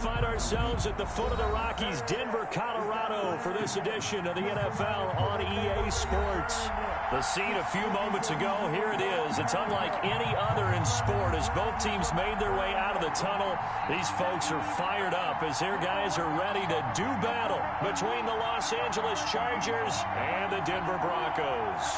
find ourselves at the foot of the Rockies, Denver, Colorado, for this edition of the NFL on EA Sports. The scene a few moments ago, here it is. It's unlike any other in sport as both teams made their way out of the tunnel. These folks are fired up as their guys are ready to do battle between the Los Angeles Chargers and the Denver Broncos.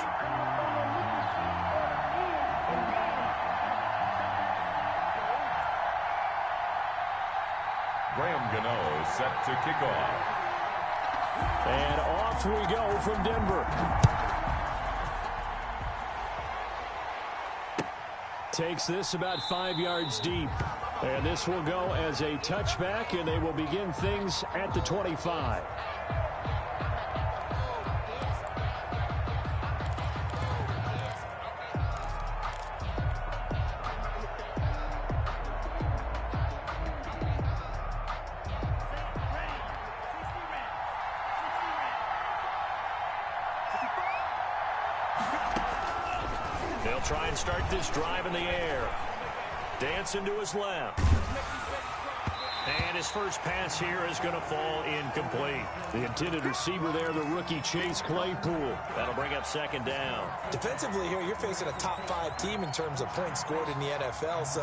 Graham Gano set to kick off. And off we go from Denver. Takes this about 5 yards deep. And this will go as a touchback, and they will begin things at the 25. They'll try and start this drive in the air. Dancing to his left. And his first pass here is going to fall incomplete. The intended receiver there, the rookie Chase Claypool. That'll bring up second down. Defensively here, you're facing a top-5 team in terms of points scored in the NFL. So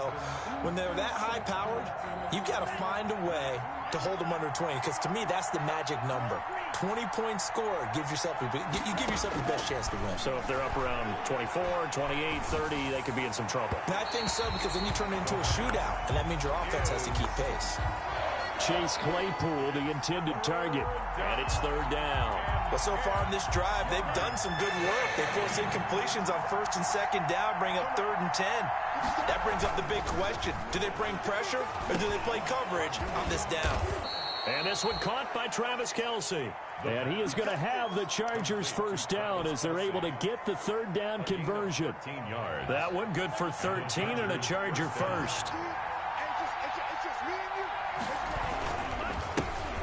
when they're that high-powered, you've got to find a way to hold them under 20. Because to me, that's the magic number. 20 points scored gives yourself you give yourself your best chance to win. So if they're up around 24, 28, 30, they could be in some trouble. I think so, because then you turn it into a shootout, and that means your offense has to keep pace. Chase Claypool, the intended target. And it's third down. Well, so far in this drive, they've done some good work. They force incompletions on first and second down, bring up 3rd and 10. That brings up the big question. Do they bring pressure, or do they play coverage on this down? And this one caught by Travis Kelce. And he is going to have the Chargers first down as they're able to get the third down conversion. That one good for 13 and a Charger first.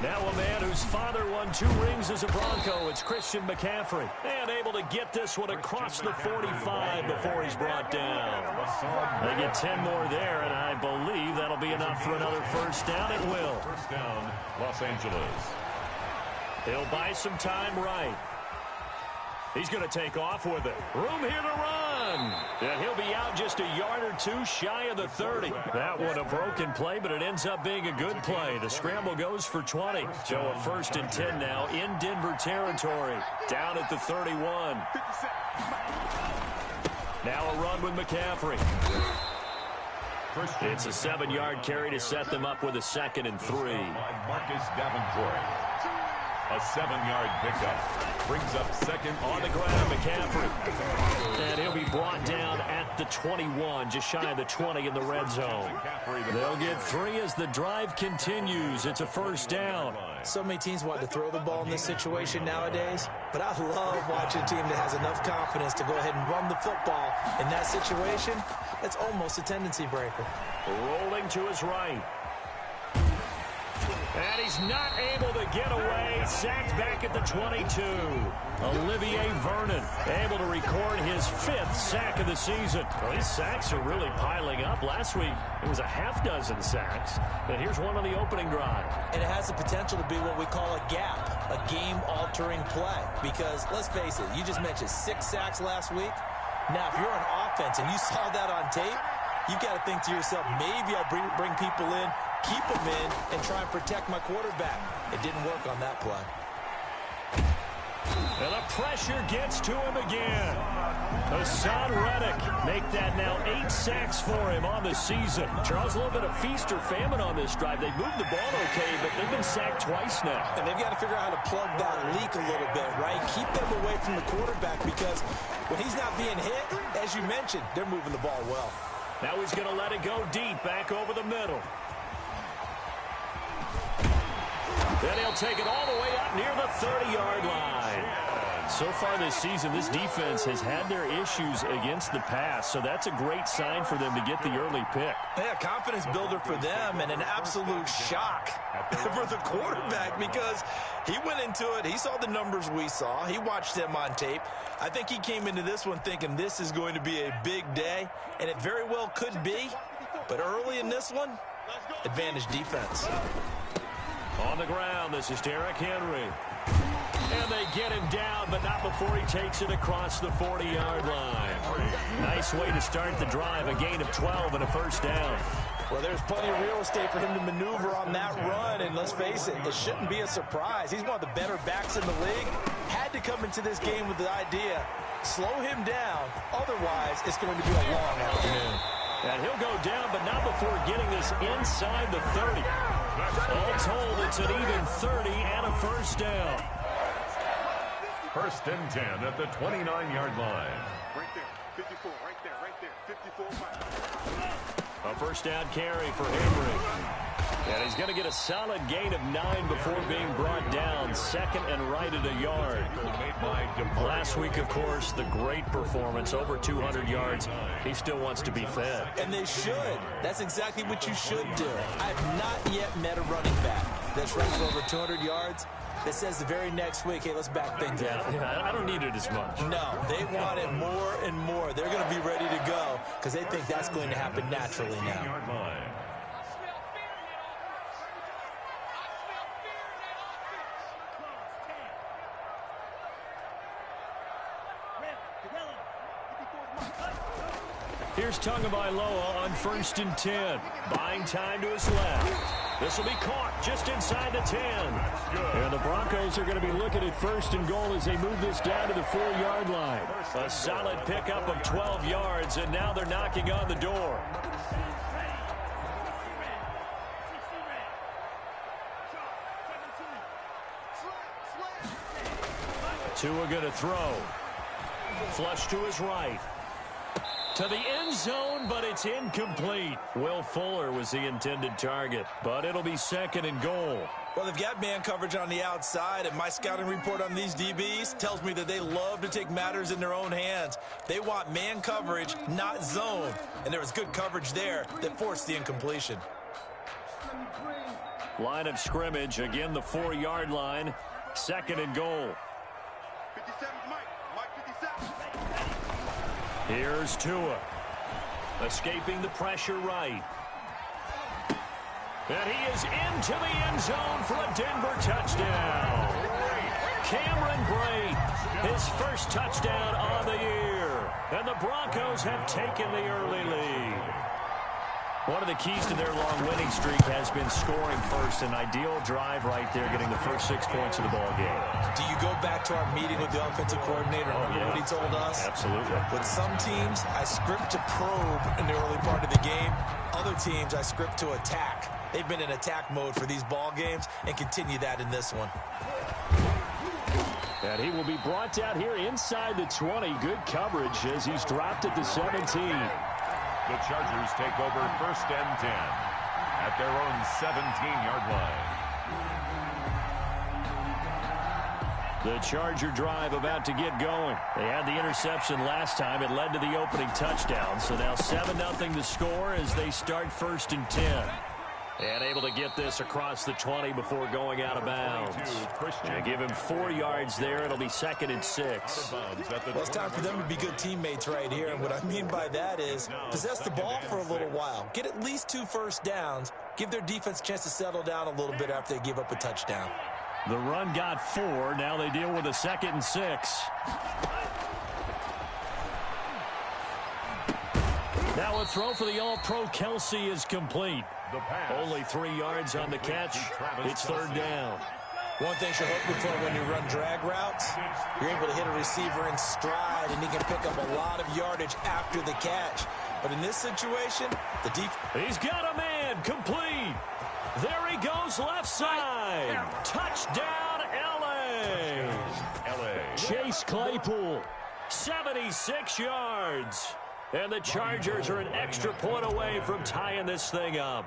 Now a man whose father won 2 rings as a Bronco. It's Christian McCaffrey. And able to get this one across the 45 before he's brought down. They get 10 more there, and I believe that'll be enough for another first down. It will. First down, Los Angeles. He'll buy some time right. He's going to take off with it. Room here to run. And he'll be out just a yard or two shy of the 30. That one a broken play, but it ends up being a good play. The scramble goes for 20. So a 1st and 10 now in Denver territory. Down at the 31. Now a run with McCaffrey. It's a 7-yard carry to set them up with a 2nd and 3. Marcus Davenport. A 7-yard pickup. Brings up second. On the ground, McCaffrey. And he'll be brought down at the 21, just shy of the 20 in the red zone. They'll get 3 as the drive continues. It's a first down. So many teams want to throw the ball in this situation nowadays, but I love watching a team that has enough confidence to go ahead and run the football. In that situation, it's almost a tendency breaker. Rolling to his right. And he's not able to get away. Sacked back at the 22. Olivier Vernon able to record his 5th sack of the season. Well, these sacks are really piling up. Last week, it was a half dozen sacks. And here's one on the opening drive. And it has the potential to be what we call a gap, a game-altering play. Because, let's face it, you just mentioned 6 sacks last week. Now, if you're on offense and you saw that on tape, you've got to think to yourself, maybe I'll bring people in, keep them in, and try and protect my quarterback. It didn't work on that play. And the pressure gets to him again. Hassan Reddick make that now 8 sacks for him on the season. Charles, a little bit of feast or famine on this drive. They moved the ball okay, but they've been sacked twice now. And they've got to figure out how to plug that leak a little bit, right? Keep them away from the quarterback because when he's not being hit, as you mentioned, they're moving the ball well. Now he's going to let it go deep back over the middle. Then he'll take it all the way up near the 30-yard line. So far this season, this defense has had their issues against the pass, so that's a great sign for them to get the early pick. Yeah, confidence builder for them and an absolute shock for the quarterback because he went into it. He saw the numbers we saw. He watched them on tape. I think he came into this one thinking this is going to be a big day, and it very well could be. But early in this one, Advantage defense. On the ground, this is Derrick Henry. And they get him down, but not before he takes it across the 40-yard line. Nice way to start the drive, a gain of 12 and a first down. Well, there's plenty of real estate for him to maneuver on that run, and let's face it, it shouldn't be a surprise. He's one of the better backs in the league. Had to come into this game with the idea, slow him down, otherwise it's going to be a long afternoon. And he'll go down, but not before getting this inside the 30. All told, it's an even 30 and a first down. First and 10 at the 29-yard line. Right there, 54, right there, 54. A first down carry for Henry. And he's going to get a solid gain of 9 before being brought down. Second and right at a yard. Last week, of course, the great performance, over 200 yards. He still wants to be fed. And they should. That's exactly what you should do. I have not yet met a running back that's run for over 200 yards that says the very next week, hey, let's back things up. Yeah, I don't need it as much. No, they want it more and more. They're going to be ready to go because they think that's going to happen naturally now. Here's Tagovailoa on first and 10. Buying time to his left. This will be caught just inside the 10. And the Broncos are going to be looking at first and goal as they move this down to the 4-yard line. A solid pickup of 12 yards, and now they're knocking on the door. Tua going to throw. Flush to his right. To the end zone, but it's incomplete. Will Fuller was the intended target, but it'll be second and goal. Well, they've got man coverage on the outside, and my scouting report on these DBs tells me that they love to take matters in their own hands. They want man coverage, not zone. And there was good coverage there that forced the incompletion. Line of scrimmage, again the 4-yard line. Second and goal. 57, Mike 57. Here's Tua. Escaping the pressure right. And he is into the end zone for a Denver touchdown. Cameron Brate, his first touchdown on the year. And the Broncos have taken the early lead. One of the keys to their long winning streak has been scoring first. An ideal drive right there, getting the first 6 points of the ball game. Do you go back to our meeting with the offensive coordinator? Remember what he told us? Absolutely. With some teams, I script to probe in the early part of the game. Other teams, I script to attack. They've been in attack mode for these ball games and continue that in this one. And he will be brought down here inside the 20. Good coverage as he's dropped at the 17. The Chargers take over first and 10 at their own 17-yard line. The Charger drive about to get going. They had the interception last time. It led to the opening touchdown. So now 7-0 to score as they start first and 10. And able to get this across the 20 before going out of bounds. They give him 4 yards there. It'll be second and 6. Well, it's time for them to be good teammates right here. And what I mean by that is possess the ball for a little while. Get at least 2 first downs. Give their defense a chance to settle down a little bit after they give up a touchdown. The run got 4. Now they deal with a second and 6. Now a throw for the All-Pro Kelsey is complete. Only 3 yards on the catch. It's third down. One thing you're hoping for when you run drag routes, you're able to hit a receiver in stride, and he can pick up a lot of yardage after the catch. But in this situation, the defense... He's got a man, complete. There he goes, left side. Touchdown, L.A. Chase Claypool, 76 yards. And the Chargers are an extra point away from tying this thing up.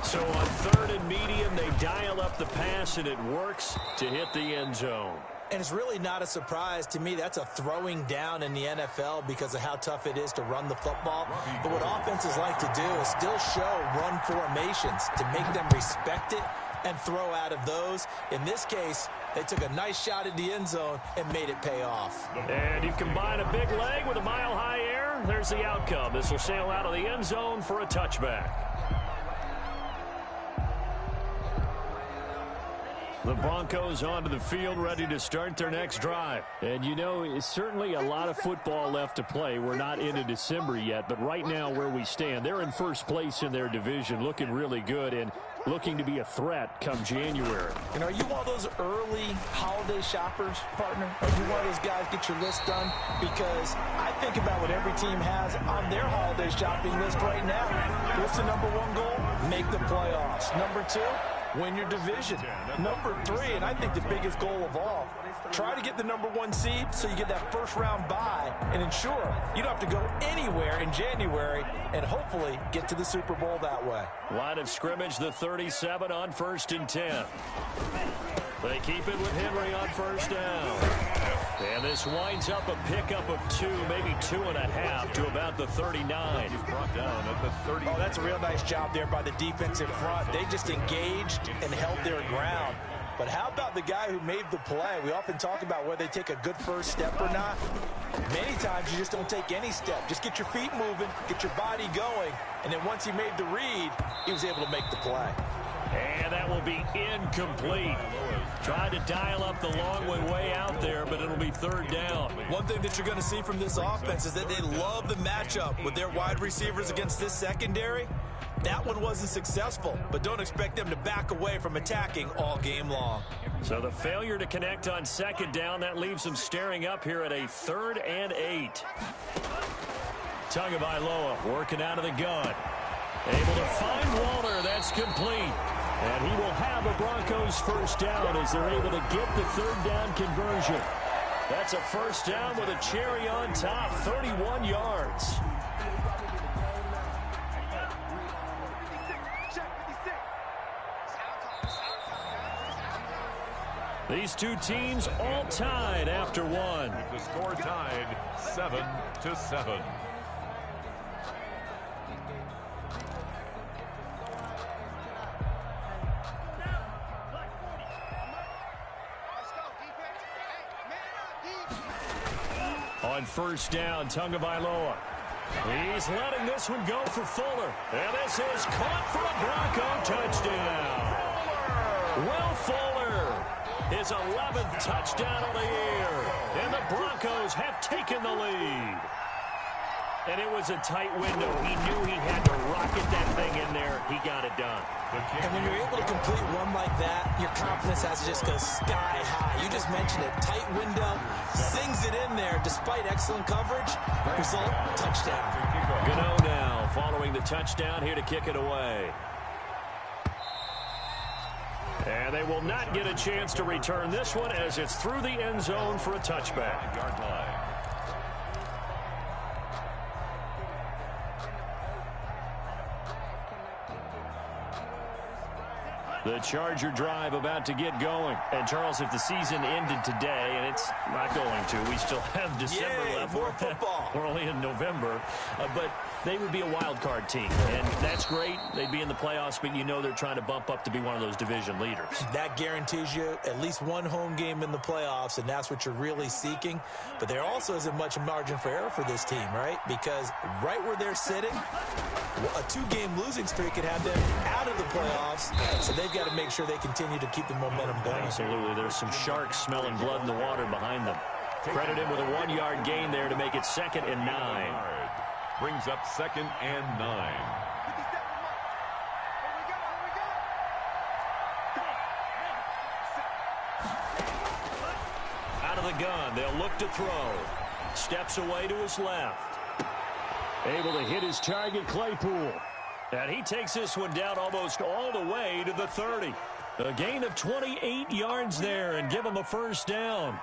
So on third and medium, they dial up the pass, and it works to hit the end zone. And it's really not a surprise to me. That's a throwing down in the NFL because of how tough it is to run the football. But what offenses like to do is still show run formations to make them respect it and throw out of those. In this case, they took a nice shot at the end zone and made it pay off. And you combine a big leg with a mile-high air, there's the outcome. This will sail out of the end zone for a touchback. The Broncos onto the field, ready to start their next drive. And, you know, it's certainly a lot of football left to play. We're not into December yet, but right now where we stand, they're in first place in their division, looking really good and looking to be a threat come January. And are you one of those early holiday shoppers, partner? Are you one of those guys get your list done? Because I think about what every team has on their holiday shopping list right now. What's the number one goal? Make the playoffs. Number two, win your division. Number three, and I think the biggest goal of all, try to get the number one seed so you get that first round bye and ensure you don't have to go anywhere in January and hopefully get to the Super Bowl that way. Line of scrimmage, the 37 on 1st and 10. They keep it with Henry on first down. And this winds up a pickup of 2, maybe 2.5 to about the 39. He's brought down at the 30. Oh, that's a real nice job there by the defensive front. They just engaged and held their ground. But how about the guy who made the play? We often talk about whether they take a good first step or not. Many times you just don't take any step. Just get your feet moving, get your body going, and then once he made the read, he was able to make the play. And that will be incomplete. Tried to dial up the long way out there, but it'll be 3rd down. One thing that you're going to see from this offense is that they love the matchup with their wide receivers against this secondary. That one wasn't successful, but don't expect them to back away from attacking all game long. So the failure to connect on 2nd down, that leaves them staring up here at a 3rd and 8. Tagovailoa working out of the gun. Able to find Walter. That's complete. And he will have a Broncos first down as they're able to get the 3rd down conversion. That's a first down with a cherry on top, 31 yards. These two teams all tied after one. The score tied 7-7. On first down, Tagovailoa. He's letting this one go for Fuller. And this is caught for a Bronco touchdown. Will Fuller, his 11th touchdown of the year. And the Broncos have taken the lead. And it was a tight window. He knew he had to rocket that thing in there. He got it done. And when you're able to complete one like that, your confidence has to just go sky high. You just mentioned it. Tight window, sings it in there despite excellent coverage. Result, touchdown. Gano now following the touchdown here to kick it away. And they will not get a chance to return this one as it's through the end zone for a touchback. Yard line. The Charger drive about to get going. And, Charles, if the season ended today, and it's not going to, we still have December left. More football. We're only in November. But they would be a wild card team. And that's great. They'd be in the playoffs, but you know they're trying to bump up to be one of those division leaders. That guarantees you at least one home game in the playoffs, and that's what you're really seeking. But there also isn't much margin for error for this team, right? Because right where they're sitting, a 2-game losing streak could have them out of the playoffs. So they've got to make sure they continue to keep the momentum going. Absolutely. There's some sharks smelling blood in the water behind them. Credit him with a 1-yard gain there to make it 2nd and 9. Brings up 2nd and 9. Out of the gun. They'll look to throw. Steps away to his left. Able to hit his target, Claypool. And he takes this one down almost all the way to the 30. A gain of 28 yards there and give him a first down.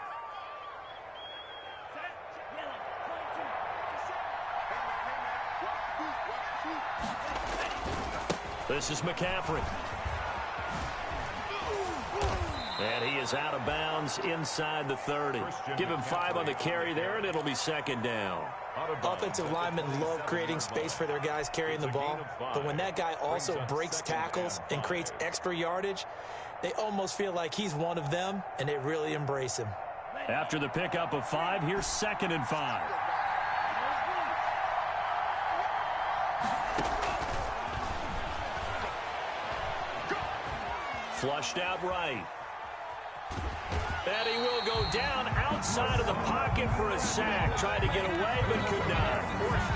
This is McCaffrey. And he is out of bounds inside the 30. Give him 5 on the carry there, and it'll be 2nd down. Offensive linemen love creating space for their guys carrying the ball. But when that guy also breaks tackles and creates extra yardage, they almost feel like he's one of them, and they really embrace him. After the pickup of 5, here's 2nd and 5. Flushed out right. And he will go down outside of the pocket for a sack. Tried to get away, but could not.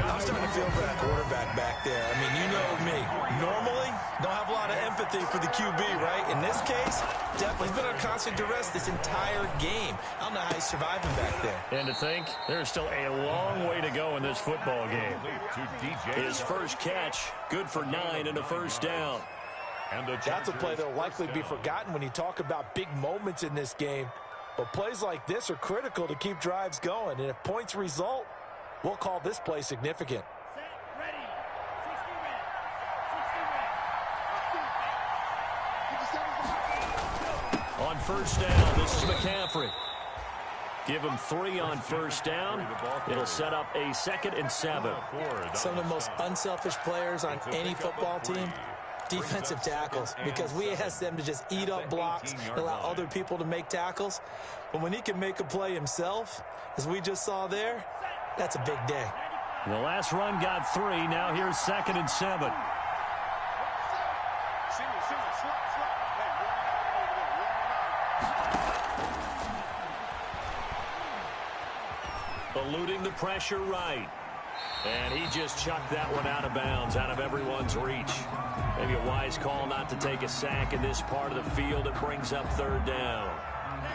I'm starting to feel for that quarterback back there. I mean, you know me. Normally, don't have a lot of empathy for the QB, right? In this case, definitely. He's been under constant duress this entire game. I don't know how he's surviving back there. And to think, there's still a long way to go in this football game. His first catch, good for 9 and a first down. That's a play that will likely be forgotten when you talk about big moments in this game. But plays like this are critical to keep drives going. And if points result, we'll call this play significant. On first down, this is McCaffrey. Give him 3 on first down. It'll set up a 2nd and 7. Some of the most unselfish players on any football team, defensive tackles, because we ask them to just eat up blocks and allow other people to make tackles. But when he can make a play himself, as we just saw there, that's a big day. The last run got 3. Now here's 2nd and 7. Eluding the pressure right. And he just chucked that one out of bounds, out of everyone's reach. Maybe a wise call not to take a sack in this part of the field. It brings up 3rd down.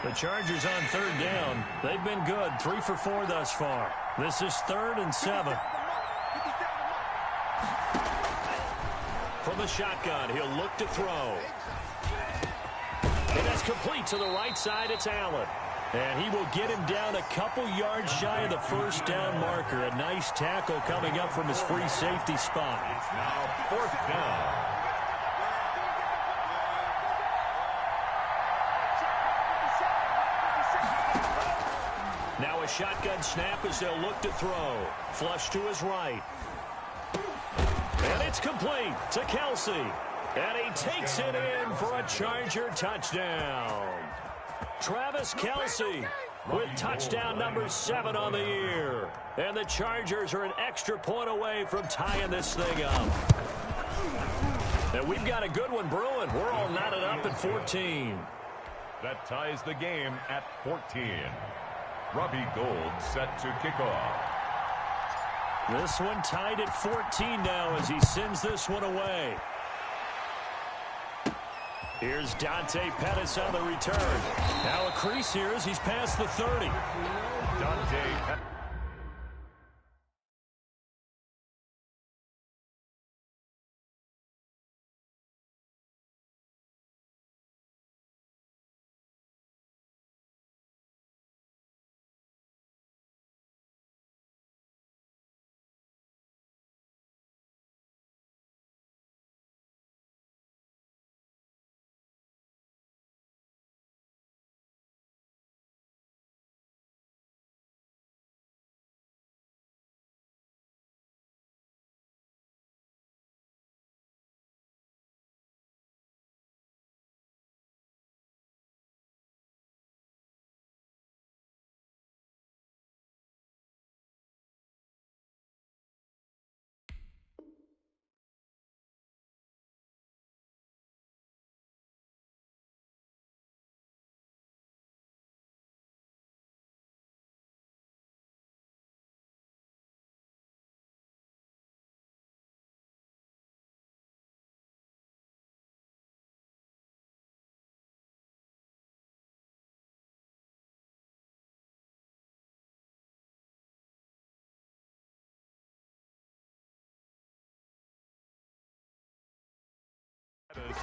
The Chargers on 3rd down. They've been good, 3 for 4 thus far. This is 3rd and 7. From the shotgun, he'll look to throw. And that's complete to the right side. It's Allen. And he will get him down a couple yards shy of the first down marker. A nice tackle coming up from his free safety spot. It's now 4th down. Now a shotgun snap as they'll look to throw. Flush to his right. And it's complete to Kelsey. And he takes it in for a Charger touchdown. Travis Kelsey with touchdown number 7 on the year. And the Chargers are an extra point away from tying this thing up. And we've got a good one brewing. We're all knotted up at 14. That ties the game at 14. Robbie Gould set to kick off. This one tied at 14 now as he sends this one away. Here's Dante Pettis on the return. Now a crease here as he's past the 30. Dante Pettis.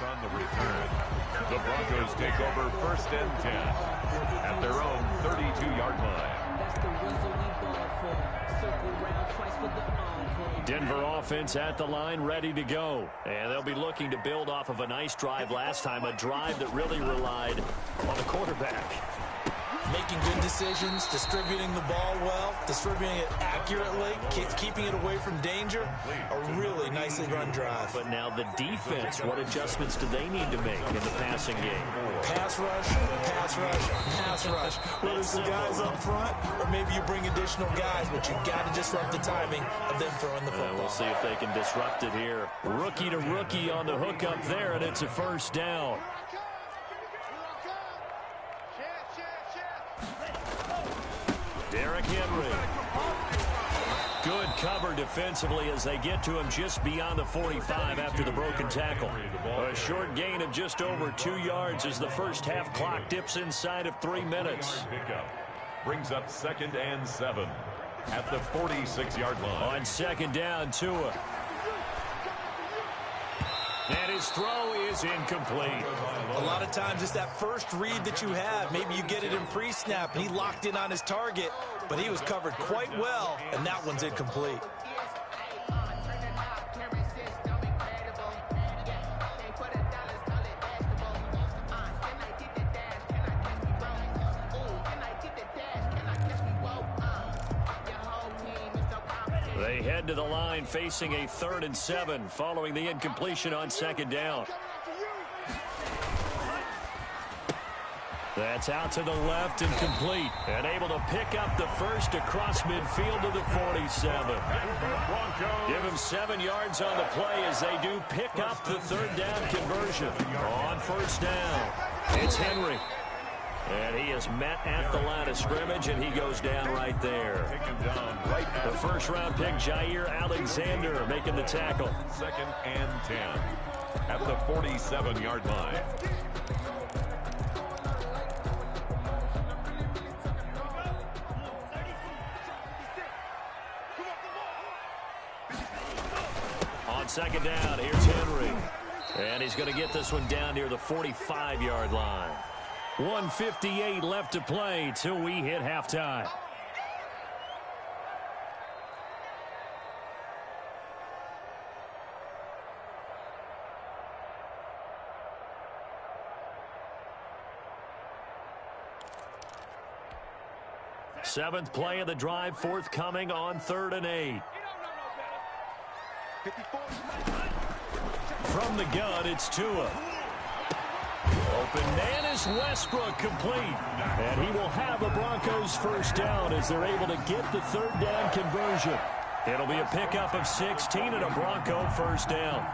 On the return. The Broncos take over 1st and 10 at their own 32-yard line. Denver offense at the line, ready to go. And they'll be looking to build off of a nice drive last time, a drive that really relied on the quarterback. Making good decisions, distributing the ball well, distributing it accurately, keeping it away from danger. A really nicely run drive. But now the defense, what adjustments do they need to make in the passing game? Pass rush, pass rush, pass rush. Whether it's the guys up front or maybe you bring additional guys, but you got to disrupt the timing of them throwing the football. We'll see if they can disrupt it here. Rookie to rookie on the hook up there, and it's a first down. Derrick Henry. Good cover defensively as they get to him just beyond the 45 after the broken tackle. A short gain of just over 2 yards as the first half clock dips inside of 3 minutes. Pickup brings up 2nd and 7 at the 46-yard line. On 2nd down, Tua. And his throw is incomplete. A lot of times it's that first read that you have. Maybe you get it in pre-snap, and he locked in on his target, but he was covered quite well, and that one's incomplete. They head to the line facing a 3rd and 7 following the incompletion on 2nd down. That's out to the left and complete. And able to pick up the first across midfield to the 47. Give him 7 yards on the play as they do pick up the 3rd down conversion. On 1st down, it's Henry. And he is met at the line of scrimmage, and he goes down right there. The first-round pick, Jair Alexander, making the tackle. 2nd and 10 at the 47-yard line. On 2nd down, here's Henry. And he's going to get this one down near the 45-yard line. 1:58 left to play till we hit halftime. Seventh play of the drive forthcoming on 3rd and 8. From the gun, it's Tua. Open man is Westbrook, complete. And he will have a Broncos first down as they're able to get the 3rd down conversion. It'll be a pickup of 16 and a Bronco first down.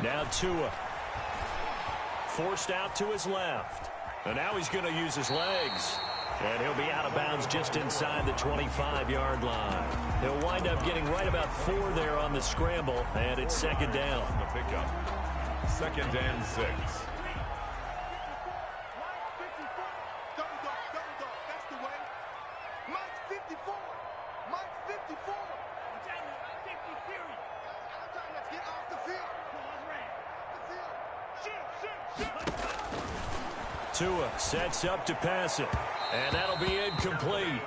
Now Tua. Forced out to his left. And now he's going to use his legs. And he'll be out of bounds just inside the 25-yard line. He'll wind up getting right about 4 there on the scramble, and it's 2nd down. The pickup. 2nd and 6. Tua sets up to pass it, and that'll be incomplete.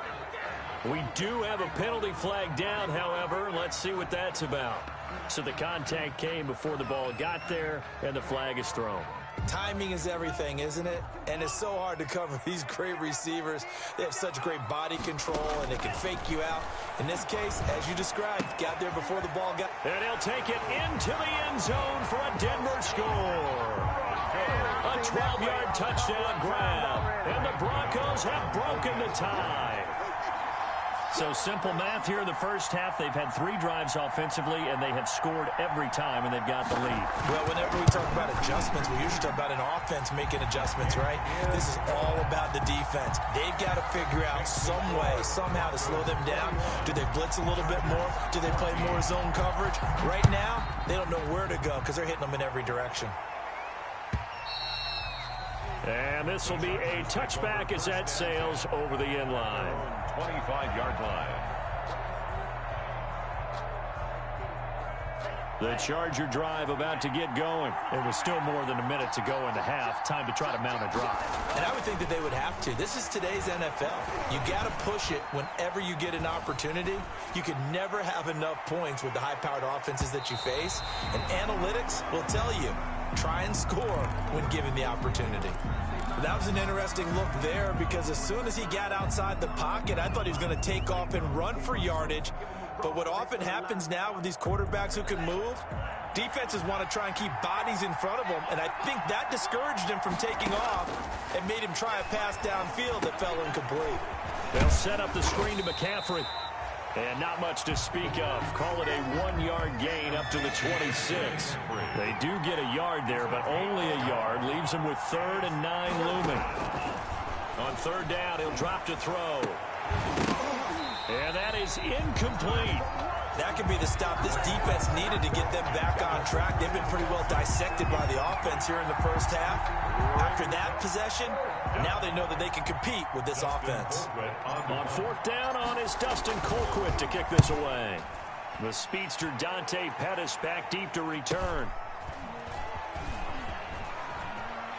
We do have a penalty flag down, however. Let's see what that's about. So the contact came before the ball got there, and the flag is thrown. Timing is everything, isn't it? And it's so hard to cover these great receivers. They have such great body control, and they can fake you out. In this case, as you described, got there before the ball got... And he'll take it into the end zone for a Denver score. A 12-yard touchdown grab, and the Broncos have broken the tie. So simple math here in the first half. They've had 3 drives offensively, and they have scored every time, and they've got the lead. Well, whenever we talk about adjustments, we usually talk about an offense making adjustments, right? This is all about the defense. They've got to figure out some way, somehow to slow them down. Do they blitz a little bit more? Do they play more zone coverage? Right now, they don't know where to go because they're hitting them in every direction. And this will be a touchback as that sails over the end line. 25-yard line. The Charger drive about to get going. It was still more than a minute to go in the half. Time to try to mount a drive. And I would think that they would have to. This is today's NFL. You got to push it whenever you get an opportunity. You can never have enough points with the high-powered offenses that you face. And analytics will tell you, try and score when given the opportunity. That was an interesting look there because as soon as he got outside the pocket, I thought he was going to take off and run for yardage. But what often happens now with these quarterbacks who can move, defenses want to try and keep bodies in front of them, and I think that discouraged him from taking off and made him try a pass downfield that fell incomplete. They'll set up the screen to McCaffrey. And not much to speak of. Call it a 1-yard gain up to the 26. They do get a yard there, but only a yard. Leaves them with 3rd and 9 looming. On 3rd down, he'll drop to throw. And that is incomplete. That could be the stop this defense needed to get them back on track. They've been pretty well dissected by the offense here in the first half. After that possession, now they know that they can compete with this offense. On 4th down on is Dustin Colquitt to kick this away. The speedster Dante Pettis back deep to return.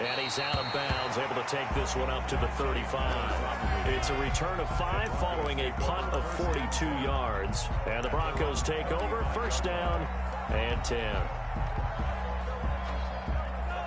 And he's out of bounds, able to take this one up to the 35. It's a return of 5 following a punt of 42 yards. And the Broncos take over, 1st down and 10.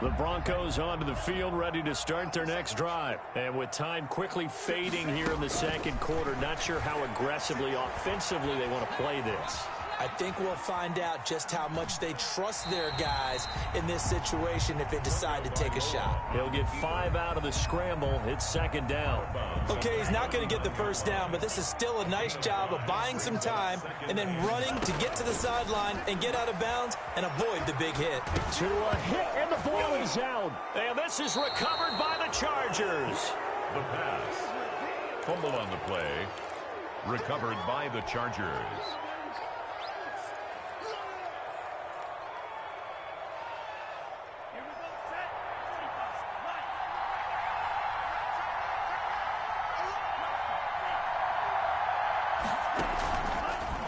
The Broncos onto the field, ready to start their next drive. And with time quickly fading here in the 2nd quarter, not sure how aggressively, offensively they want to play this. I think we'll find out just how much they trust their guys in this situation if they decide to take a shot. He'll get 5 out of the scramble. It's 2nd down. Okay, he's not going to get the 1st down, but this is still a nice job of buying some time and then running to get to the sideline and get out of bounds and avoid the big hit. To a hit, and the ball is out. And this is recovered by the Chargers. The pass. Fumble on the play. Recovered by the Chargers.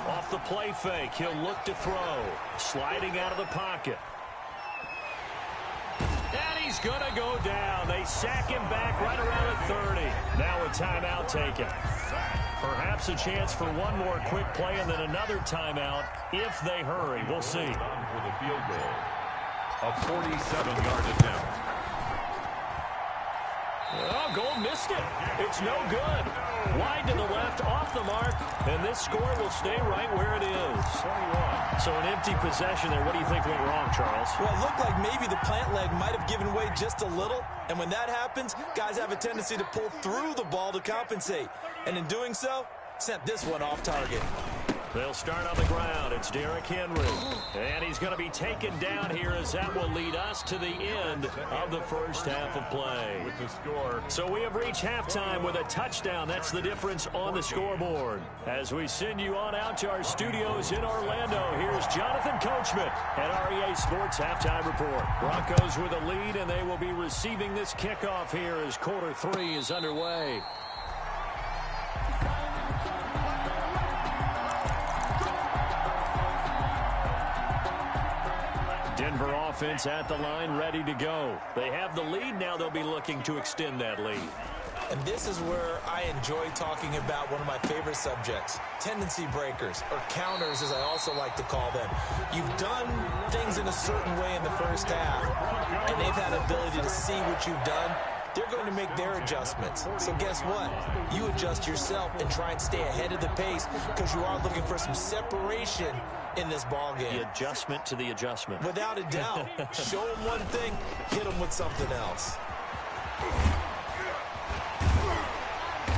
Off the play fake, he'll look to throw. Sliding out of the pocket. And he's going to go down. They sack him back right around the 30. Now a timeout taken. Perhaps a chance for one more quick play and then another timeout if they hurry. We'll see. For the field goal. A 47-yard attempt. Oh, Gold missed it. It's no good. Wide to the left, off the mark, and this score will stay right where it is. 21. So an empty possession there. What do you think went wrong, Charles? Well, it looked like maybe the plant leg might have given way just a little, and when that happens, guys have a tendency to pull through the ball to compensate, and in doing so, sent this one off target. They'll start on the ground. It's Derrick Henry. And he's going to be taken down here as that will lead us to the end of the first half of play. With the score. So we have reached halftime with a touchdown. That's the difference on the scoreboard. As we send you on out to our studios in Orlando, here's Jonathan Coachman at REA Sports Halftime Report. Broncos with a lead, and they will be receiving this kickoff here as quarter 3 is underway. Denver offense at the line, ready to go. They have the lead. Now they'll be looking to extend that lead. And this is where I enjoy talking about one of my favorite subjects, tendency breakers, or counters as I also like to call them. You've done things in a certain way in the first half, and they've had the ability to see what you've done. They're going to make their adjustments. So guess what? You adjust yourself and try and stay ahead of the pace because you are looking for some separation in this ball game. The adjustment to the adjustment. Without a doubt. Show them one thing, hit them with something else.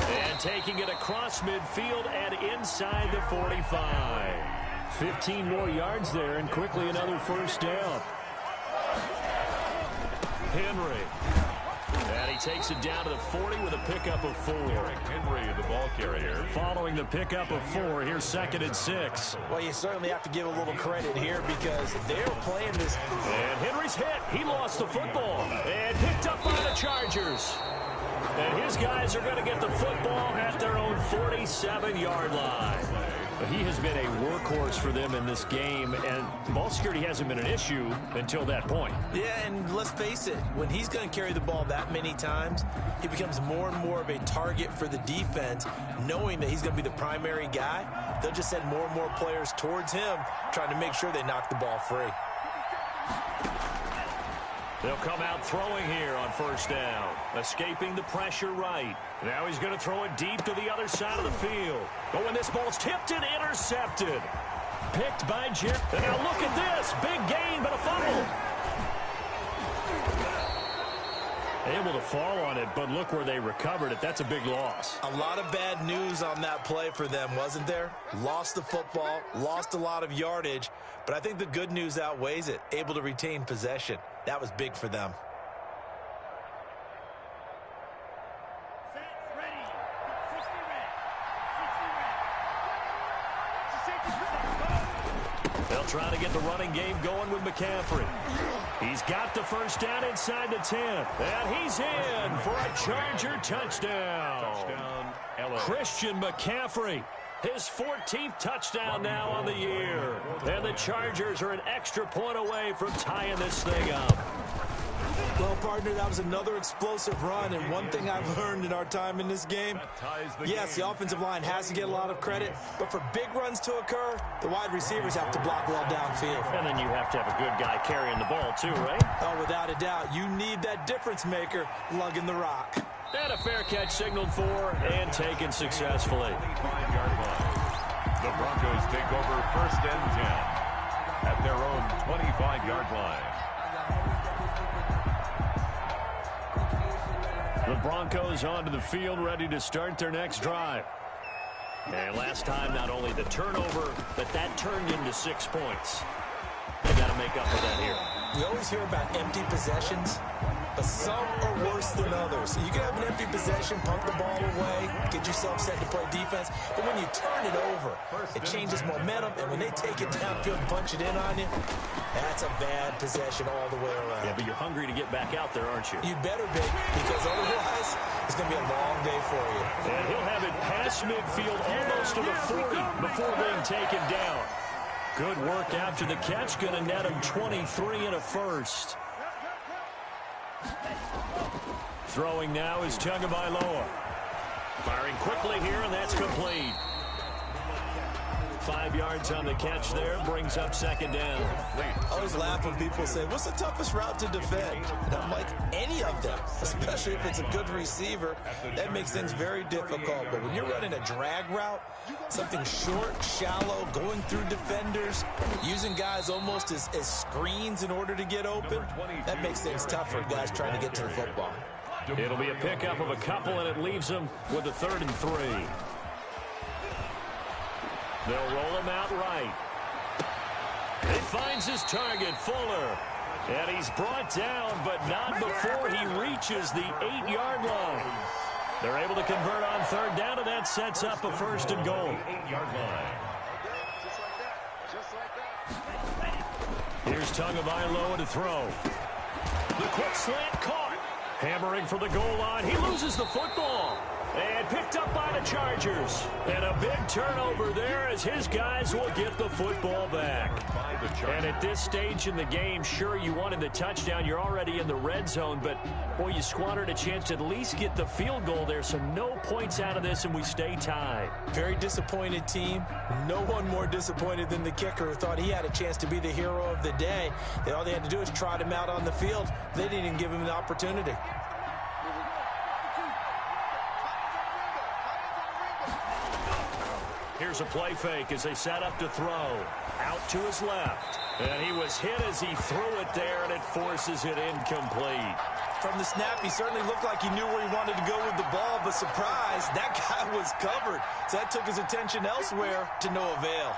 And taking it across midfield and inside the 45. 15 more yards there and quickly another first down. Henry. And he takes it down to the 40 with a pickup of 4. Henry, the ball carrier. Following the pickup of 4, here's 2nd and 6. Well, you certainly have to give a little credit here because they're playing this. And Henry's hit. He lost the football. And picked up by the Chargers. And his guys are going to get the football at their own 47-yard line. He has been a workhorse for them in this game, and ball security hasn't been an issue until that point. Yeah, and let's face it, when he's going to carry the ball that many times, he becomes more and more of a target for the defense, knowing that he's going to be the primary guy. They'll just send more and more players towards him, trying to make sure they knock the ball free. They'll come out throwing here on first down. Escaping the pressure right. Now he's going to throw it deep to the other side of the field. But when this ball's tipped and intercepted. Picked by Jerry. And now look at this. Big gain, but a fumble. Able to fall on it, but look where they recovered it. That's a big loss. A lot of bad news on that play for them, wasn't there? Lost the football, lost a lot of yardage, but I think the good news outweighs it. Able to retain possession. That was big for them. They'll try to get the running game going with McCaffrey. He's got the first down inside the 10. And he's in for a Charger touchdown. Touchdown, LA. Christian McCaffrey. His 14th touchdown now on the year. And the Chargers are an extra point away from tying this thing up. Well, partner, that was another explosive run, and one thing I've learned in our time in this game, yes, the offensive line has to get a lot of credit, but for big runs to occur, the wide receivers have to block well downfield. And then you have to have a good guy carrying the ball too, right? Oh, without a doubt. You need that difference maker lugging the rock. And a fair catch signaled for and taken successfully. 25-yard line. The Broncos take over 1st and 10 at their own 25-yard line. The Broncos onto the field, ready to start their next drive. And last time, not only the turnover, but that turned into 6 points. They got to make up for that here. We always hear about empty possessions, but some are worse than others. You can have an empty possession, pump the ball away, get yourself set to play defense, but when you turn it over, it changes momentum, and when they take it downfield and punch it in on you, that's a bad possession all the way around. Yeah, but you're hungry to get back out there, aren't you? You better be, because otherwise, it's going to be a long day for you. And he'll have it past midfield, almost to the 40 before being taken down. Good work after the catch, going to net him 23 and a first. Throwing now is Tagovailoa. Firing quickly here, and that's complete. 5 yards on the catch there, brings up 2nd down. I always laugh when people say, what's the toughest route to defend? And I'm like, any of them, especially if it's a good receiver. That makes things very difficult. But when you're running a drag route, something short, shallow, going through defenders, using guys almost as screens in order to get open, that makes things tough for guys trying to get to the football. It'll be a pickup of a couple, and it leaves them with a 3rd and 3. They'll roll him out right. He finds his target, Fuller. And he's brought down, but not before he reaches the 8-yard line. They're able to convert on 3rd down, and that sets up a 1st and goal. 8-yard line. Here's Tagovailoa to throw. The quick slant caught. Hammering for the goal line. He loses the football. And picked up by the Chargers. And a big turnover there as his guys will get the football back. And at this stage in the game, sure, you wanted the touchdown. You're already in the red zone. But, boy, you squandered a chance to at least get the field goal there. So no points out of this, and we stay tied. Very disappointed team. No one more disappointed than the kicker who thought he had a chance to be the hero of the day. All they had to do is trot him out on the field. They didn't even give him the opportunity. Here's a play fake as they set up to throw. Out to his left. And he was hit as he threw it there, and it forces it incomplete. From the snap, he certainly looked like he knew where he wanted to go with the ball, but surprise, that guy was covered. So that took his attention elsewhere to no avail.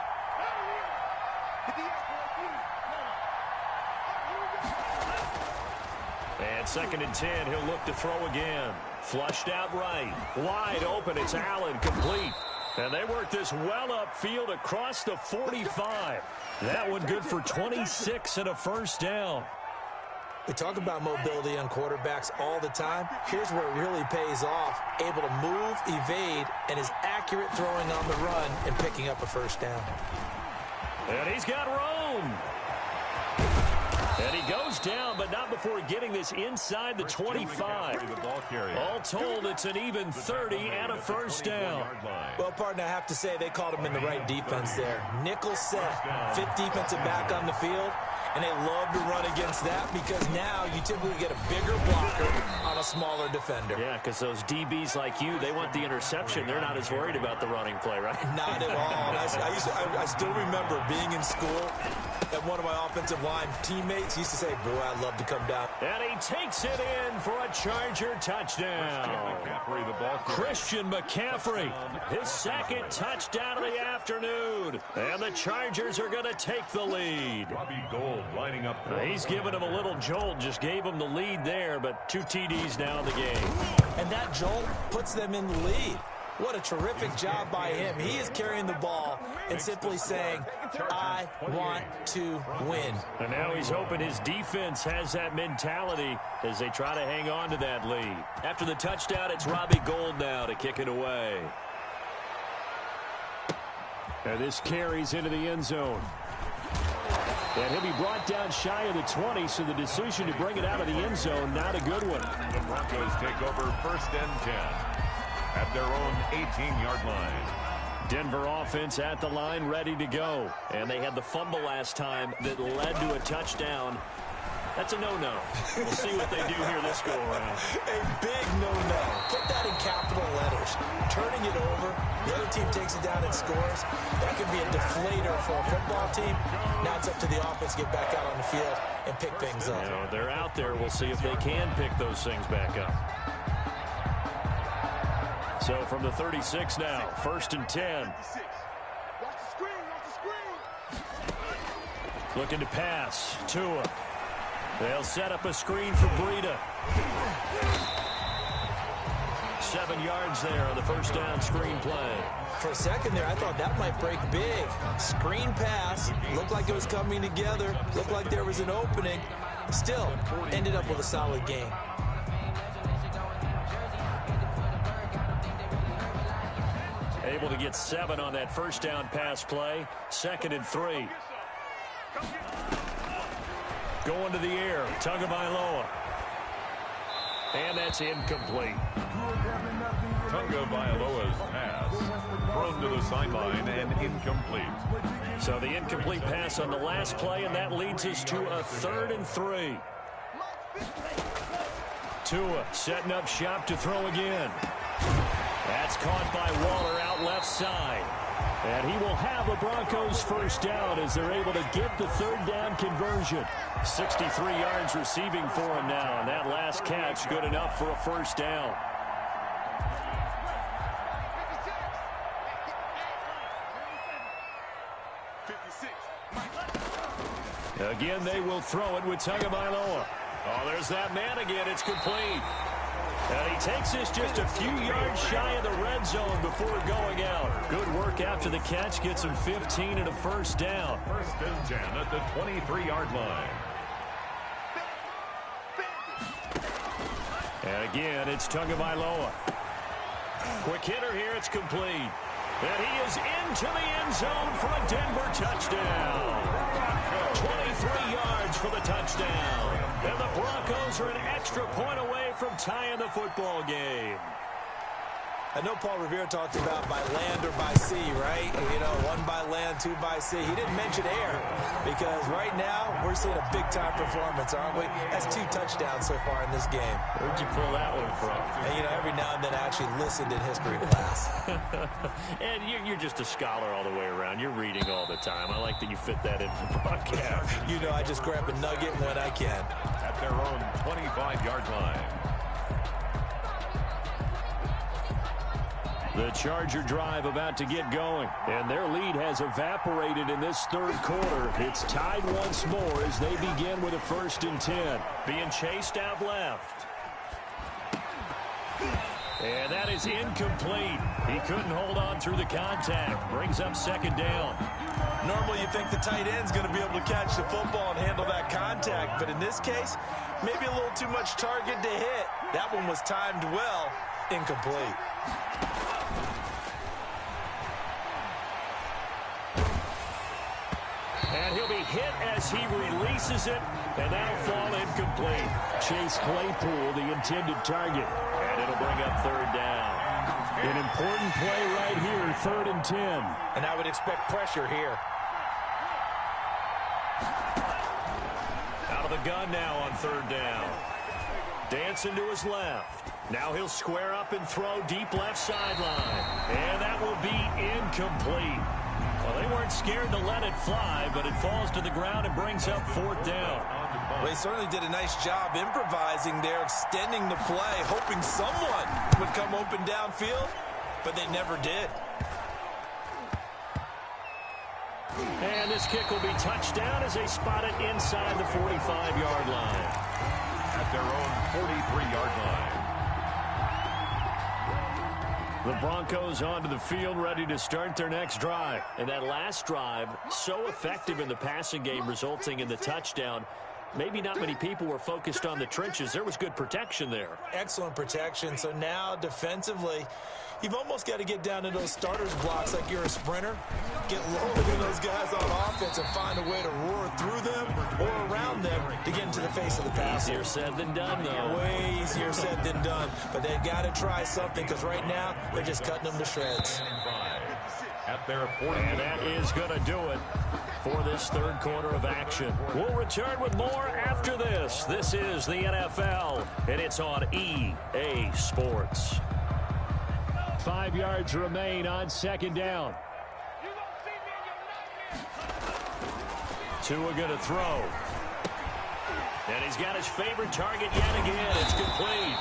And 2nd and 10, he'll look to throw again. Flushed out right. Wide open, it's Allen, complete. And they work this well upfield across the 45. That one good for 26 and a 1st down. We talk about mobility on quarterbacks all the time. Here's where it really pays off. Able to move, evade, and is accurate throwing on the run and picking up a 1st down. And he's got room. And he goes down, but not before getting this inside the 25. All told, it's an even 30 and a 1st down. Well, partner, I have to say they called him in the right defense there. Nickel set, 5th defensive back on the field, and they love to run against that because now you typically get a bigger blocker on a smaller defender. Yeah, because those DBs like you, they want the interception. They're not as worried about the running play, right? Not at all. I still remember being in school And one of my offensive line teammates used to say, boy, I'd love to come down. And he takes it in for a Charger touchdown. Christian McCaffrey, his second touchdown of the afternoon. And the Chargers are going to take the lead. Robbie Gould lining up. He's given him a little jolt, just gave him the lead there, but 2 TDs now in the game. And that jolt puts them in the lead. What a terrific job by him. He is carrying the ball and simply saying, I want to win. And now he's hoping his defense has that mentality as they try to hang on to that lead. After the touchdown, it's Robbie Gould now to kick it away. And this carries into the end zone. And he'll be brought down shy of the 20, so the decision to bring it out of the end zone, not a good one. The Broncos take over 1st and 10 at their own 18-yard line. Denver offense at the line, ready to go. And they had the fumble last time that led to a touchdown. That's a no-no. We'll see what they do here this go-around. A big no-no. Put that in capital letters. Turning it over, the other team takes it down and scores. That can be a deflator for a football team. Now it's up to the offense to get back out on the field and pick things up. You know, they're out there. We'll see if they can pick those things back up. So from the 36 now, 1st and 10. Looking to pass. Tua. They'll set up a screen for Breida. 7 yards there on the 1st down screen play. For a second there, I thought that might break big. Screen pass. Looked like it was coming together. Looked like there was an opening. Still, ended up with a solid game. Able to get 7 on that 1st down pass play. 2nd and 3. Going to the air. Tagovailoa. And that's incomplete. Tagovailoa's pass thrown to the sideline and incomplete. So the incomplete pass on the last play, and that leads us to a 3rd and 3. Tua setting up shop to throw again. That's caught by Waller out left side. And he will have the Broncos 1st down as they're able to get the 3rd down conversion. 63 yards receiving for him now, and that last catch good enough for a 1st down. Again, they will throw it with Tagovailoa. Oh, there's that man again. It's complete. And he takes this just a few yards shy of the red zone before going out. Good work after the catch. Gets him 15 and a 1st down. 1st and 10 at the 23-yard line. And again, it's Tagovailoa. Quick hitter here. It's complete. And he is into the end zone for a Denver touchdown. 23 yards for the touchdown. And the Broncos are an extra point away from tying the football game. I know Paul Revere talked about by land or by sea, right? You know, 1 by land, 2 by sea. He didn't mention air because right now we're seeing a big-time performance, aren't we? That's 2 touchdowns so far in this game. Where'd you pull that one from? And, you know, every now and then I actually listened in history class. And you're just a scholar all the way around. You're reading all the time. I like that you fit that into the broadcast. You know, I just grab a nugget when I can. At their own 25-yard line. The Charger drive about to get going, and their lead has evaporated in this 3rd quarter. It's tied once more as they begin with a 1st and 10. Being chased out left. And that is incomplete. He couldn't hold on through the contact. Brings up 2nd down. Normally you think the tight end's going to be able to catch the football and handle that contact, but in this case, maybe a little too much target to hit. That one was timed well. Incomplete. And he'll be hit as he releases it, and that'll fall incomplete. Chase Claypool, the intended target, and it'll bring up 3rd down. An important play right here, 3rd and 10. And I would expect pressure here. Out of the gun now on 3rd down. Dancing to his left. Now he'll square up and throw deep left sideline. And that will be incomplete. Well, they weren't scared to let it fly, but it falls to the ground and brings up 4th down. Well, they certainly did a nice job improvising there, extending the play, hoping someone would come open downfield, but they never did. And this kick will be touchdown as they spot it inside the 45-yard line. At their own 43-yard line. The Broncos onto the field, ready to start their next drive. And that last drive, so effective in the passing game, resulting in the touchdown. Maybe not many people were focused on the trenches. There was good protection there. Excellent protection. So now, defensively, you've almost got to get down to those starters blocks like you're a sprinter. Get lower than those guys on offense and find a way to roar through them or around them to get into the face of the passer. Easier said than done, though. Way easier said than done. But they've got to try something because right now they're just cutting them to shreds. At their 40. And that is going to do it for this third quarter of action. We'll return with more after this. This is the NFL, and it's on EA Sports. 5 yards remain on 2nd down. Tua going to throw. And he's got his favorite target yet again. It's complete.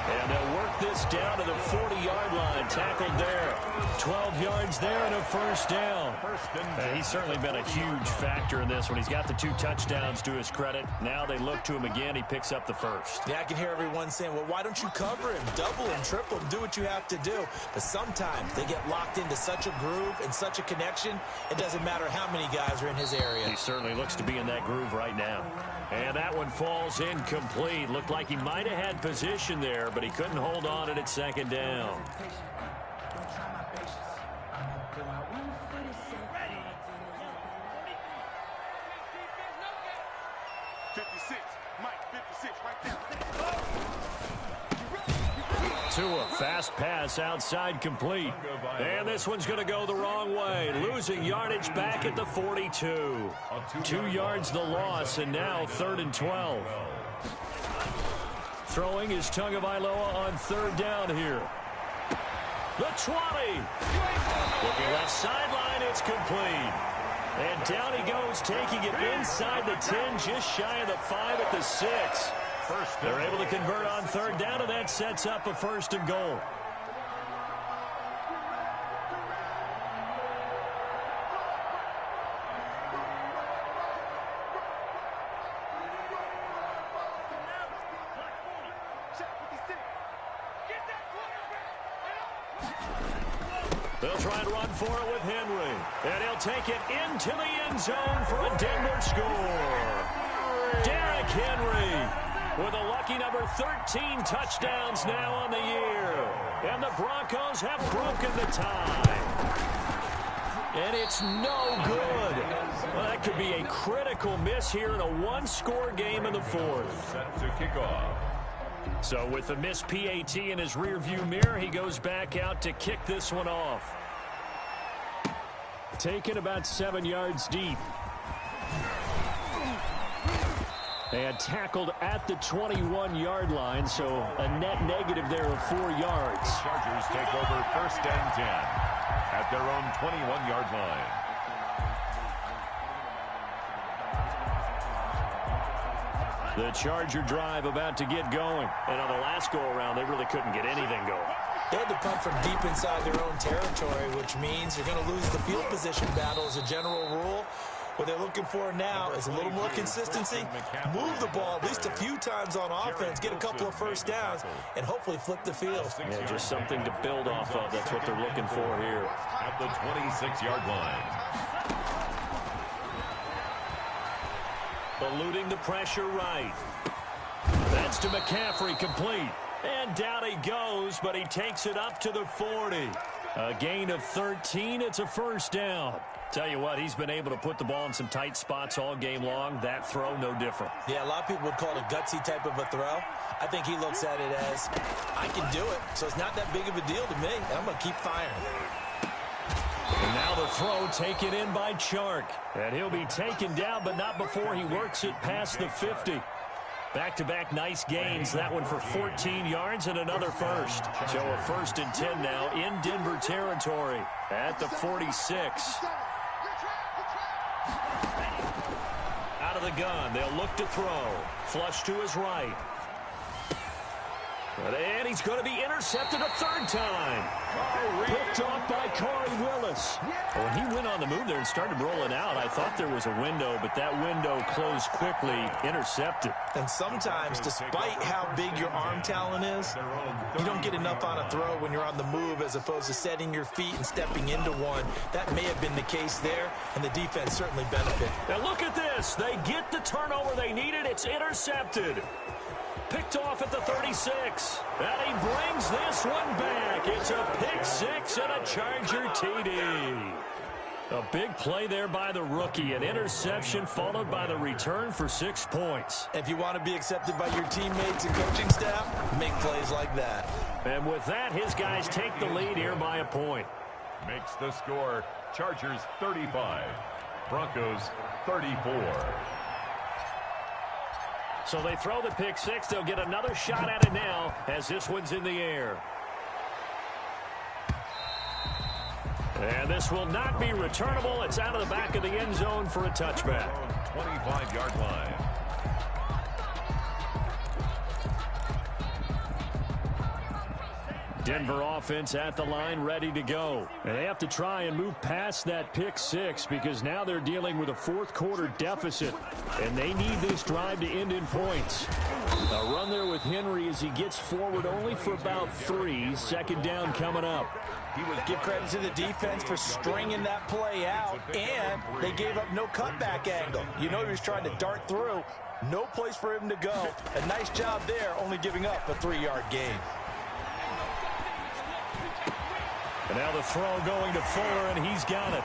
And they'll work this down to the 40-yard line. Tackled there. 12 yards there and a 1st down. He's certainly been a huge factor in this one. He's got the 2 touchdowns to his credit. Now they look to him again. He picks up the 1st. Yeah, I can hear everyone saying, well, why don't you cover him? Double him, triple him, do what you have to do. But sometimes they get locked into such a groove and such a connection, it doesn't matter how many guys are in his area. He certainly looks to be in that groove right now. And that one falls incomplete. Looked like he might have had position there, but he couldn't hold on it at 2nd down. Tua, fast pass outside, complete. And this one's going to go the wrong way. Losing yardage back at the 42. 2 yards the loss, and now 3rd and 12. Throwing is Tagovailoa on 3rd down here. The 20. Looking left sideline, it's complete. And down he goes, taking it inside the 10, just shy of the 5 at the 6. They're able to convert on 3rd down, and that sets up a 1st and goal. They'll try and run for it with Henry. And he'll take it into the end zone for a Denver score. Derrick Henry with a lucky number 13 touchdowns now on the year. And the Broncos have broken the tie. And it's no good. Well, that could be a critical miss here in a 1-score game in the 4th. Set to kick off. So with the missed PAT in his rearview mirror, he goes back out to kick this one off. Taken about 7 yards deep. And tackled at the 21-yard line, so a net negative there of 4 yards. Chargers take over 1st and 10 at their own 21-yard line. The Charger drive about to get going. And on the last go-around, they really couldn't get anything going. They had to punt from deep inside their own territory, which means you're going to lose the field position battle as a general rule. What they're looking for now is a little more consistency, move the ball at least a few times on offense, get a couple of 1st downs, and hopefully flip the field. Yeah, just something to build off of. That's what they're looking for here. At the 26-yard line. Eluding the pressure right. That's to McCaffrey, complete. And down he goes, but he takes it up to the 40. A gain of 13. It's a 1st down. Tell you what, he's been able to put the ball in some tight spots all game long. That throw, no different. Yeah, a lot of people would call it a gutsy type of a throw. I think he looks at it as, I can do it, so it's not that big of a deal to me, and I'm going to keep firing. And now the throw taken in by Chark. And he'll be taken down, but not before he works it past the 50. Back-to-back nice gains. That one for 14 yards and another first. So a 1st and 10 now in Denver territory at the 46. Out of the gun. They'll look to throw. Flush to his right. And he's going to be intercepted a 3rd time. Picked off by Corey Willis. When he went on the move there and started rolling out, I thought there was a window, but that window closed quickly, intercepted. And sometimes, despite how big your arm talent is, you don't get enough on a throw when you're on the move as opposed to setting your feet and stepping into one. That may have been the case there, and the defense certainly benefited. Now look at this. They get the turnover they needed. It's intercepted. Picked off at the 36. And he brings this one back. It's a pick 6 and a Charger TD. A big play there by the rookie. An interception followed by the return for 6 points. If you want to be accepted by your teammates and coaching staff, make plays like that. And with that, his guys take the lead here by a point. Makes the score Chargers 35, Broncos 34. So they throw the pick 6. They'll get another shot at it now as this one's in the air. And this will not be returnable. It's out of the back of the end zone for a touchback. 25-yard line. Denver offense at the line, ready to go. And they have to try and move past that pick 6 because now they're dealing with a 4th quarter deficit. And they need this drive to end in points. A run there with Henry as he gets forward only for about 3. 2nd down coming up. Give credit to the defense for stringing that play out, and they gave up no cutback angle. You know he was trying to dart through. No place for him to go. A nice job there, only giving up a 3-yard gain. And now the throw going to Fuller, and he's got it.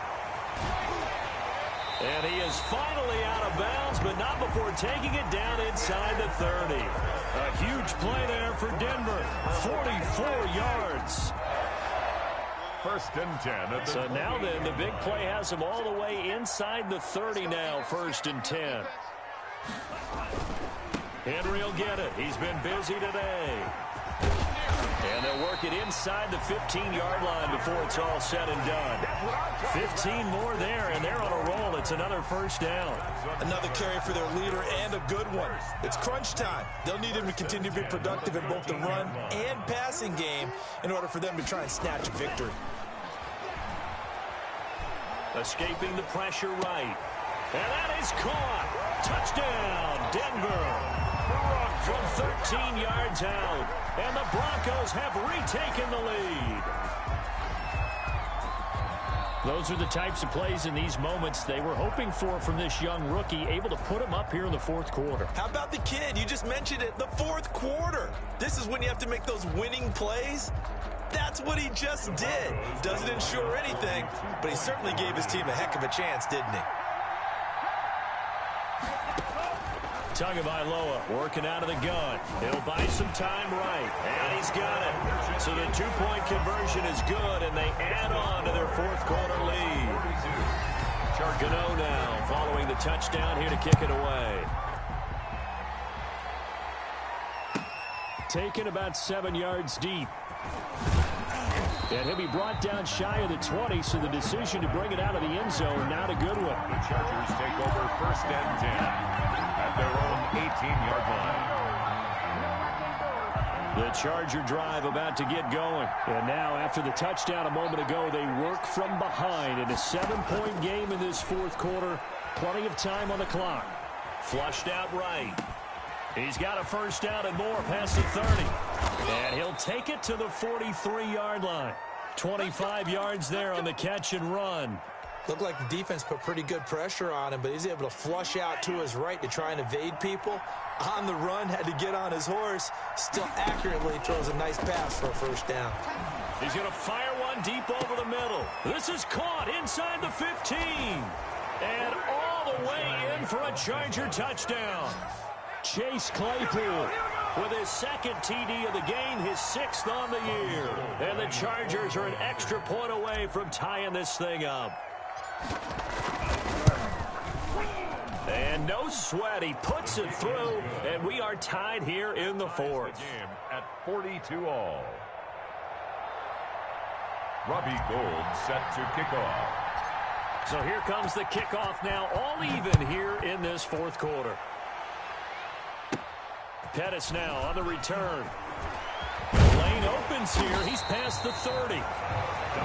And he is finally out of bounds, but not before taking it down inside the 30. A huge play there for Denver. 44 yards. 1st and 10. So now then, the big play has him all the way inside the 30 now, 1st and 10. Henry will get it. He's been busy today. And they'll work it inside the 15-yard line before it's all said and done. 15 more there, and they're on a roll. It's another 1st down. Another carry for their leader, and a good one. It's crunch time. They'll need him to continue to be productive in both the run and passing game in order for them to try and snatch a victory. Escaping the pressure right. And that is caught. Touchdown, Denver. From 13 yards out. And the Broncos have retaken the lead. Those are the types of plays in these moments they were hoping for from this young rookie, able to put him up here in the 4th quarter. How about the kid? You just mentioned it, the 4th quarter. This is when you have to make those winning plays. That's what he just did. Doesn't ensure anything, but he certainly gave his team a heck of a chance, didn't he? Tagovailoa working out of the gun. He'll buy some time right. And he's got it. So the 2-point conversion is good, and they add on to their 4th quarter lead. Gano now following the touchdown here to kick it away. Taken about 7 yards deep. And he'll be brought down shy of the 20, so the decision to bring it out of the end zone, not a good one. The Chargers take over 1st and 10 at their own 18-yard line. The Charger drive about to get going. And now, after the touchdown a moment ago, they work from behind in a 7-point game in this 4th quarter. Plenty of time on the clock. Flushed out right. He's got a 1st down and more past the 30. And he'll take it to the 43-yard line. 25 yards there on the catch and run. Looked like the defense put pretty good pressure on him, but he's able to flush out to his right to try and evade people. On the run, had to get on his horse. Still accurately throws a nice pass for a 1st down. He's going to fire one deep over the middle. This is caught inside the 15. And all the way in for a Charger touchdown. Chase Claypool with his 2nd TD of the game, his 6th on the year. And the Chargers are an extra point away from tying this thing up. And no sweat. He puts it through, and we are tied here in the fourth. Game at 42-all. Robbie Gould set to kick off. So here comes the kickoff now, all even here in this fourth quarter. Pettis now on the return. Lane opens here. He's past the 30.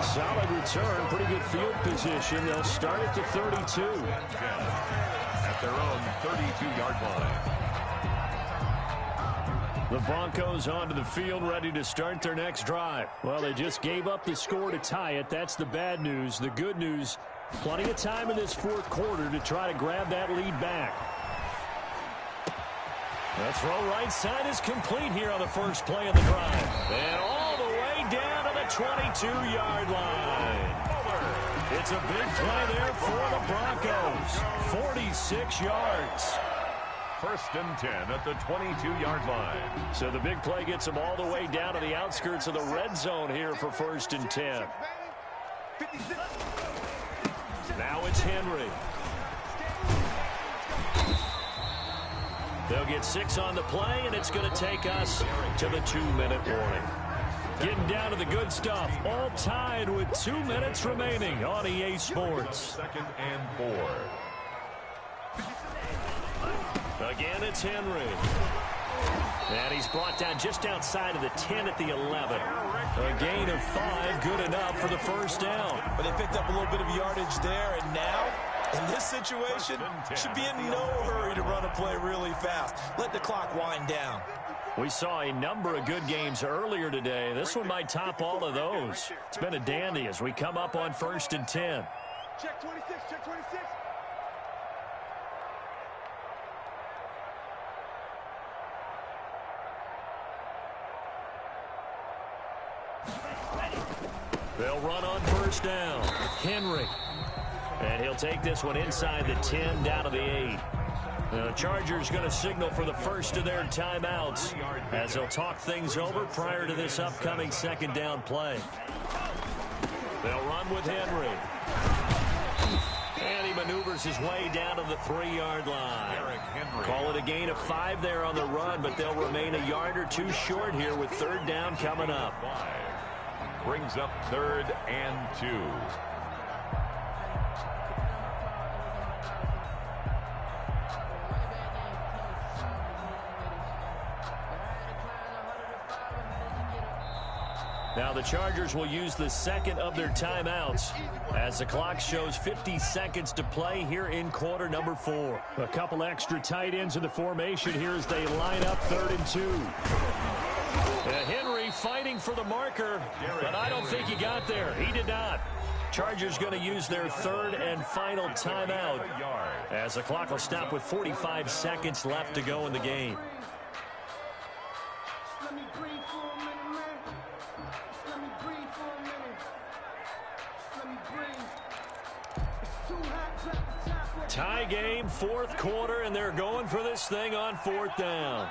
Solid return. Pretty good field position. They'll start at the 32. At their own 32-yard line. The Broncos onto the field, ready to start their next drive. Well, they just gave up the score to tie it. That's the bad news. The good news, plenty of time in this fourth quarter to try to grab that lead back. The throw right side is complete here on the first play of the drive. And all the way down to the 22-yard line. It's a big play there for the Broncos. 46 yards. First and 10 at the 22-yard line. So the big play gets them all the way down to the outskirts of the red zone here for first and 10. Now it's Henry. They'll get 6 on the play, and it's going to take us to the 2-minute warning. Getting down to the good stuff, all tied with 2 minutes remaining on EA Sports. Second and 4. Again, it's Henry. And he's brought down just outside of the 10 at the 11. A gain of 5, good enough for the first down. But they picked up a little bit of yardage there, and now, in this situation, should be in no hurry to run a play really fast. Let the clock wind down. We saw a number of good games earlier today. This one might top all of those. It's been a dandy as we come up on first and 10. Check 26, check 26. They'll run on first down. Henry. And he'll take this one inside the 10 down to the 8. The Chargers going to signal for the first of their timeouts as they'll talk things over prior to this upcoming second down play. They'll run with Henry. And he maneuvers his way down to the 3-yard line. Call it a gain of 5 there on the run, but they'll remain a yard or two short here with third down coming up. Brings up 3rd and 2. Now the Chargers will use the second of their timeouts as the clock shows 50 seconds to play here in quarter number 4. A couple extra tight ends in the formation here as they line up 3rd and 2. Henry fighting for the marker, but I don't think he got there. He did not. Chargers going to use their third and final timeout as the clock will stop with 45 seconds left to go in the game. Tie game, fourth quarter, and they're going for this thing on 4th down.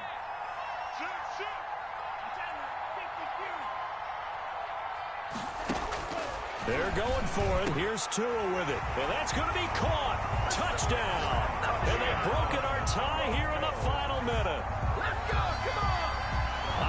They're going for it. Here's Tua with it. And that's going to be caught. Touchdown. And they've broken our tie here in the final minute. Let's go. Come on.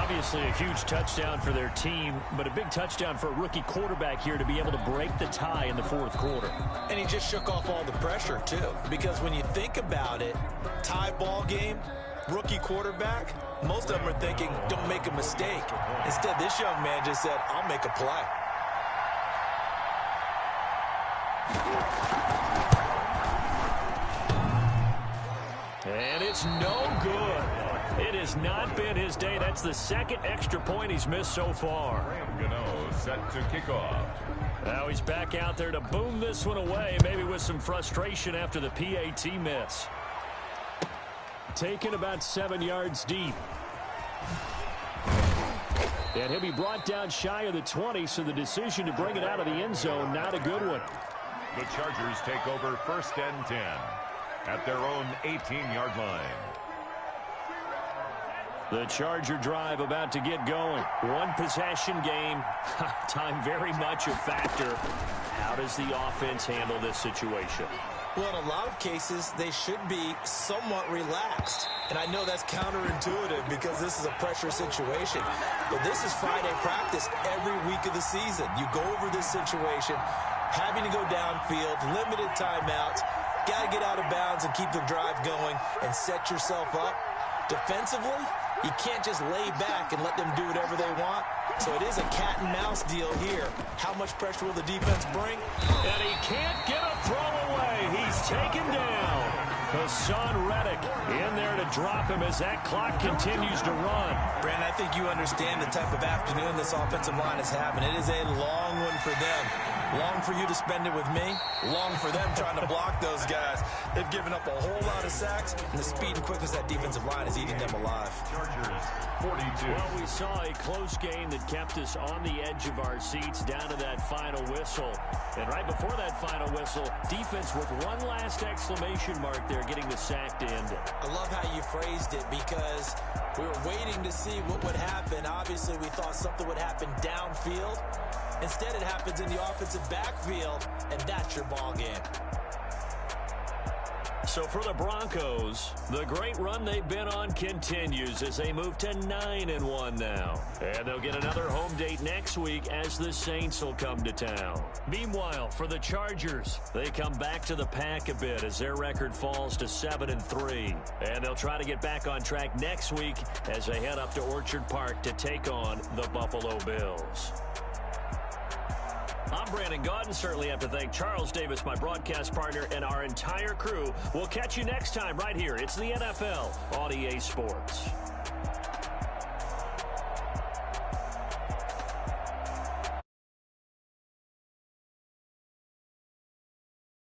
Obviously a huge touchdown for their team, but a big touchdown for a rookie quarterback here to be able to break the tie in the fourth quarter. And he just shook off all the pressure, too. Because when you think about it, tie ball game, rookie quarterback, most of them are thinking, don't make a mistake. Instead, this young man just said, I'll make a play. And it's no good. It has not been his day. That's the second extra point he's missed so far. Gano set to kick off. Now he's back out there to boom this one away, maybe with some frustration after the PAT miss. Taken about 7 yards deep. And he'll be brought down shy of the 20, so the decision to bring it out of the end zone, not a good one. The Chargers take over 1st and 10 at their own 18-yard line. The Charger drive about to get going. One possession game. Time very much a factor. How does the offense handle this situation? Well, in a lot of cases, they should be somewhat relaxed. And I know that's counterintuitive because this is a pressure situation. But this is Friday practice every week of the season. You go over this situation, having to go downfield, limited timeouts, got to get out of bounds and keep the drive going and set yourself up. Defensively, you can't just lay back and let them do whatever they want. So it is a cat and mouse deal here. How much pressure will the defense bring? And he can't get a throw away. He's taken down. Hassan Reddick in there to drop him as that clock continues to run. Brandon, I think you understand the type of afternoon this offensive line is having. It is a long one for them. Long for you to spend it with me. Long for them trying to block those guys. They've given up a whole lot of sacks, and the speed and quickness of that defensive line is eating them alive. Chargers, 42. Well, we saw a close game that kept us on the edge of our seats down to that final whistle. And right before that final whistle, defense with one last exclamation mark there, getting the sack to end it. I love how you phrased it because we were waiting to see what would happen. Obviously, we thought something would happen downfield. Instead, it happens in the offensive backfield, and that's your ball game. So for the Broncos, the great run they've been on continues as they move to 9-1 now. And they'll get another home date next week as the Saints will come to town. Meanwhile, for the Chargers, they come back to the pack a bit as their record falls to 7-3. And they'll try to get back on track next week as they head up to Orchard Park to take on the Buffalo Bills. I'm Brandon Gaudin. Certainly have to thank Charles Davis, my broadcast partner, and our entire crew. We'll catch you next time right here. It's the NFL on EA Sports.